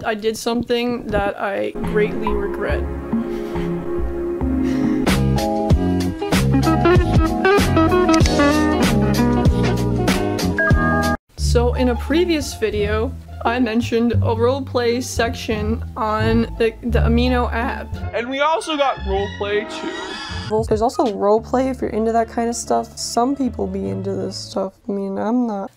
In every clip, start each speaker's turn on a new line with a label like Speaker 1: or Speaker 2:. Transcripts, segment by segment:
Speaker 1: I did something that I greatly regret. So in a previous video, I mentioned a roleplay section on the Amino app.
Speaker 2: And we also got roleplay too.
Speaker 1: There's also roleplay if you're into that kind of stuff. Some people be into this stuff. I mean, I'm not.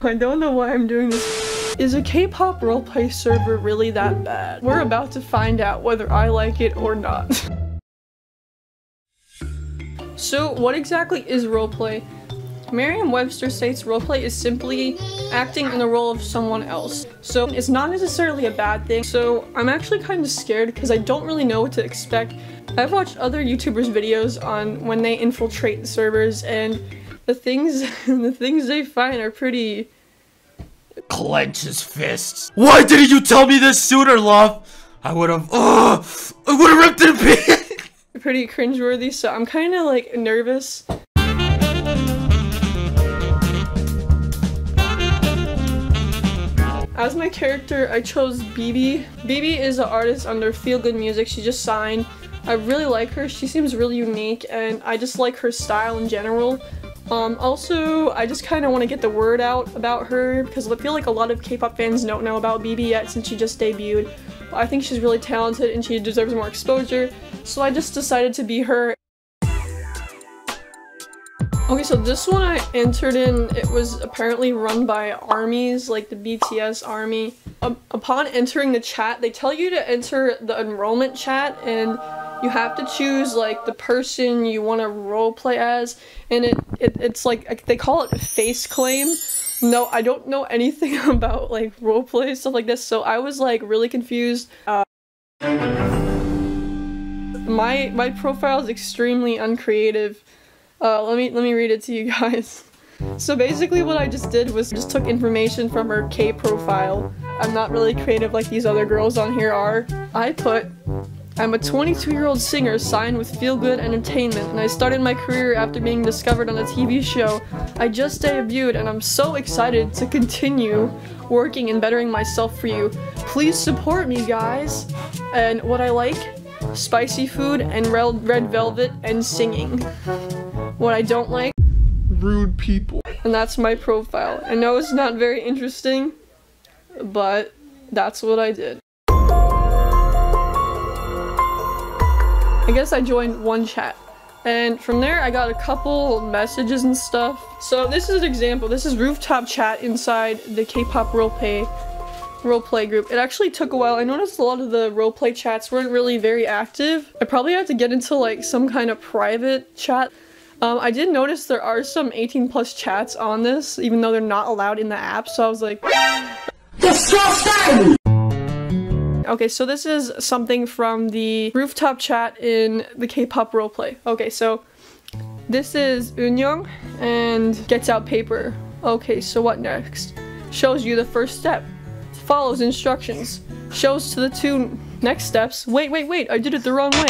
Speaker 1: I don't know why I'm doing this. Is a K-pop roleplay server really that bad? We're about to find out whether I like it or not. So what exactly is roleplay? Merriam-Webster states roleplay is simply acting in the role of someone else. So it's not necessarily a bad thing. So I'm actually kind of scared because I don't really know what to expect. I've watched other YouTubers' videos on when they infiltrate the servers, and the things they find are pretty...
Speaker 3: Clench his fists. Why didn't you tell me this sooner, love? I would've ripped it in
Speaker 1: pretty cringeworthy, so I'm kind of like nervous. As my character, I chose BB. BB is an artist under Feel Good Music. She just signed. I really like her. She seems really unique, and I just like her style in general. Also, I just kind of want to get the word out about her because I feel like a lot of K-pop fans don't know about BB yet since she just debuted. But I think she's really talented and she deserves more exposure, so I just decided to be her. Okay, so this one I entered in, it was apparently run by armies, like the BTS army. Upon entering the chat, they tell you to enter the enrollment chat, and you have to choose like the person you want to roleplay as, and it's like, they call it face claim. No, I don't know anything about like roleplay, stuff like this, so I was like really confused. My profile is extremely uncreative. Let me read it to you guys. So basically what I just did was just took information from her K profile. I'm not really creative like these other girls on here are. I put, I'm a 22-year-old singer signed with Feel Good Entertainment, and I started my career after being discovered on a TV show. I just debuted, and I'm so excited to continue working and bettering myself for you. Please support me, guys. And what I like, spicy food and red velvet and singing. What I don't like,
Speaker 2: rude people.
Speaker 1: And that's my profile. I know it's not very interesting, but that's what I did. I guess I joined one chat, and from there I got a couple messages and stuff. So this is an example. This is Rooftop Chat inside the Kpop Roleplay group. It actually took a while. I noticed a lot of the roleplay chats weren't really very active. I probably had to get into like some kind of private chat. I did notice there are some 18+ chats on this, even though they're not allowed in the app, so I was like... Disgusting! Okay, so this is something from the Rooftop Chat in the Kpop Roleplay. Okay, so this is Unyoung and gets out paper. Okay, so what next? Shows you the first step. Follows instructions. Shows to the two next steps. Wait, I did it the wrong way.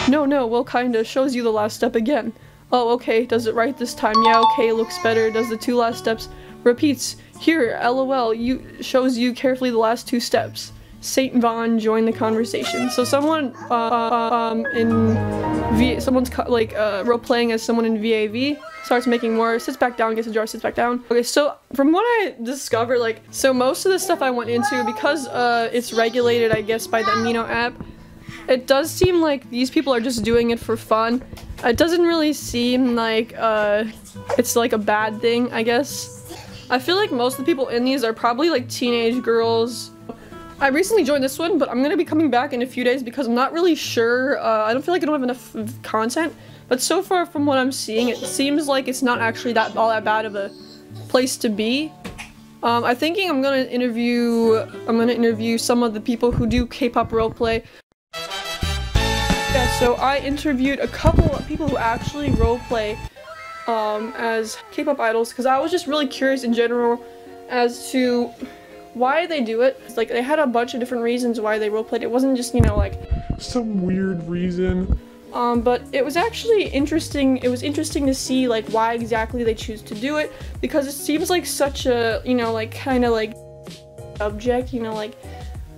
Speaker 1: No, well kinda. Shows you the last step again. Oh, okay, does it right this time? Yeah, okay, looks better. Does the two last steps. Repeats. Here, LOL, shows you carefully the last two steps. Saint Vaughn joined the conversation. So someone, someone's role-playing as someone in VAV, starts making more, sits back down, gets a jar, sits back down. Okay, so from what I discovered, so most of the stuff I went into, because it's regulated, I guess, by the Amino app, it does seem like these people are just doing it for fun. It doesn't really seem like it's like a bad thing, I guess. I feel like most of the people in these are probably like teenage girls. I recently joined this one, but I'm gonna be coming back in a few days because I'm not really sure. I don't feel like I don't have enough content, but so far from what I'm seeing, it seems like it's not actually all that bad of a place to be. I'm thinking I'm gonna interview some of the people who do K-pop roleplay. Yeah, so I interviewed a couple of people who actually roleplay as K-pop idols because I was just really curious in general as to why they do it. It's like they had a bunch of different reasons why they roleplayed. It wasn't just, you know, like
Speaker 2: some weird reason.
Speaker 1: But it was actually interesting. It was interesting to see like why exactly they choose to do it, because it seems like such a, you know, like kind of like subject, you know, like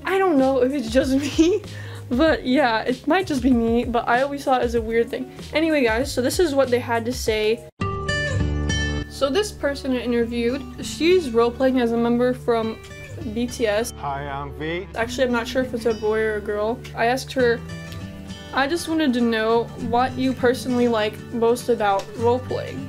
Speaker 1: I don't know if it's just me, but yeah, it might just be me, but I always saw it as a weird thing. Anyway guys, so this is what they had to say. So this person I interviewed, she's role-playing as a member from BTS.
Speaker 4: Hi, I'm V.
Speaker 1: Actually, I'm not sure if it's a boy or a girl. I asked her, I just wanted to know what you personally like most about role-playing,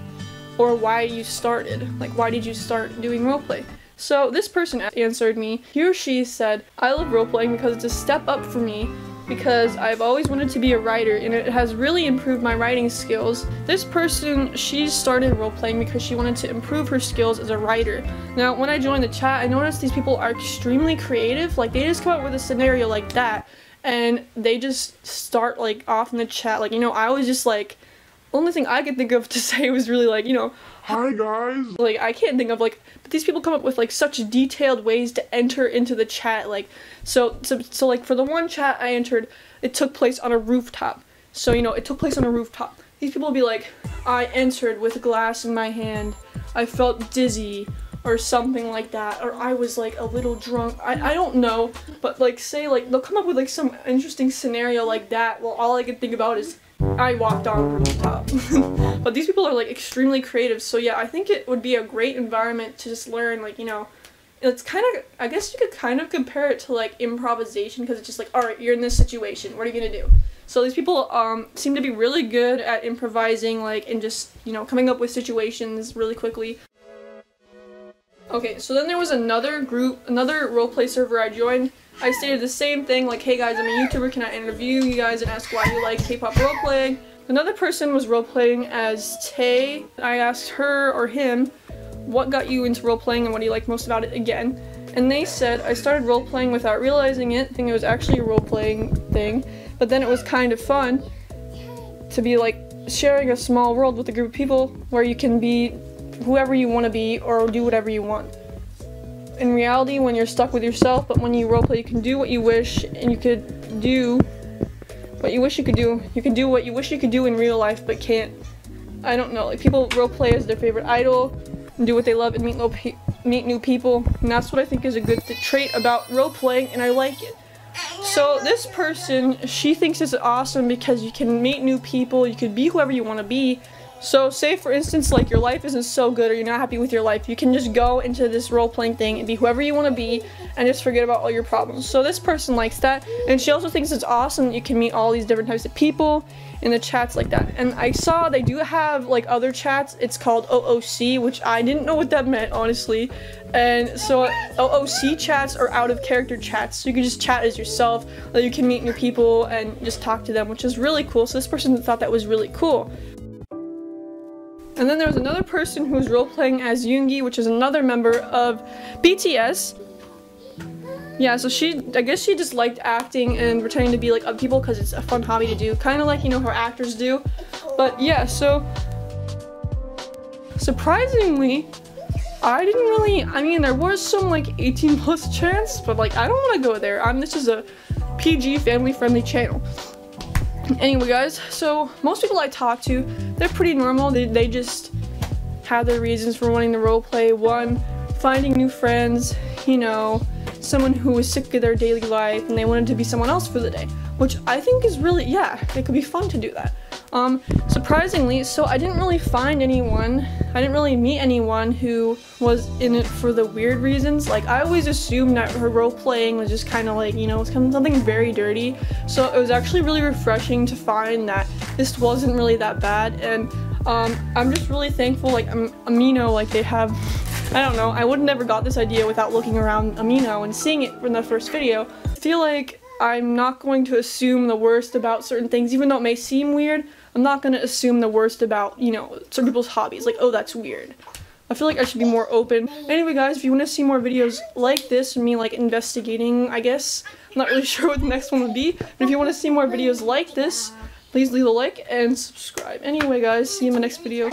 Speaker 1: or why you started. Like, why did you start doing roleplay? So this person answered me. He or she said, I love role-playing because it's a step up for me, because I've always wanted to be a writer and it has really improved my writing skills. This person, she started role-playing because she wanted to improve her skills as a writer. Now, when I joined the chat, I noticed these people are extremely creative. Like, they just come up with a scenario like that and they just start like off in the chat. Like, you know, I was just like, the only thing I could think of to say was really like, you know,
Speaker 2: Hi guys.
Speaker 1: like I can't think of like, but these people come up with like such detailed ways to enter into the chat. Like, so like for the one chat I entered, it took place on a rooftop. So, you know, it took place on a rooftop. These people will be like, I entered with a glass in my hand, I felt dizzy, or something like that, or I was like a little drunk. I don't know, but like say like they'll come up with like some interesting scenario like that. Well, all I can think about is I walked on a rooftop. But these people are like extremely creative, so yeah, I think it would be a great environment to just learn, like, you know, it's kind of, I guess you could kind of compare it to like improvisation, because it's just like, alright, you're in this situation, what are you gonna do? So these people seem to be really good at improvising, like, and just, you know, coming up with situations really quickly. Okay, so then there was another group, another roleplay server I joined. I stated the same thing, like, hey guys, I'm a YouTuber, can I interview you guys and ask why you like Kpop Roleplay? Another person was roleplaying as Tay. I asked her or him, what got you into roleplaying and what do you like most about it again? And they said, I started roleplaying without realizing it, thinking it was actually a roleplaying thing, but then it was kind of fun to be like sharing a small world with a group of people where you can be whoever you want to be or do whatever you want. In reality, when you're stuck with yourself, but when you roleplay, you can do what you wish, and you could do what you wish you could do. You can do what you wish you could do in real life, but can't. I don't know, like, people roleplay as their favorite idol, and do what they love, and meet new people, and that's what I think is a good trait about roleplaying, and I like it. So this person, she thinks it's awesome because you can meet new people, you could be whoever you want to be. So say for instance, like, your life isn't so good or you're not happy with your life, you can just go into this role-playing thing and be whoever you want to be and just forget about all your problems. So this person likes that, and she also thinks it's awesome that you can meet all these different types of people in the chats like that. And I saw they do have like other chats, it's called OOC, which I didn't know what that meant, honestly. And so OOC chats are out of character chats, so you can just chat as yourself, that you can meet new people and just talk to them, which is really cool. So this person thought that was really cool. And then there was another person who was role-playing as Yoongi, which is another member of BTS. Yeah, so I guess she just liked acting and pretending to be like other people because it's a fun hobby to do, kind of like, you know, how actors do. But yeah, so surprisingly, I didn't really, I mean, there was some like 18+ chance, but like, I don't want to go there. This is a PG, family-friendly channel. Anyway guys, so most people I talk to, they're pretty normal. They just have their reasons for wanting to roleplay. One, finding new friends, you know, someone who was sick of their daily life and they wanted to be someone else for the day, which I think is really, yeah, it could be fun to do that. Surprisingly, so I didn't really find anyone, I didn't really meet anyone who was in it for the weird reasons. Like, I always assumed that her role playing was just kind of like, you know, it's kind of something very dirty. So it was actually really refreshing to find that this wasn't really that bad. And I'm just really thankful, like, Amino, like, they have, I don't know, I would have never got this idea without looking around Amino and seeing it in the first video. I feel like I'm not going to assume the worst about certain things, even though it may seem weird. I'm not going to assume the worst about, you know, certain people's hobbies, like, oh, that's weird. I feel like I should be more open. Anyway guys, if you want to see more videos like this, me like investigating, I guess, I'm not really sure what the next one would be, but if you want to see more videos like this, please leave a like and subscribe. Anyway guys, see you in the next video.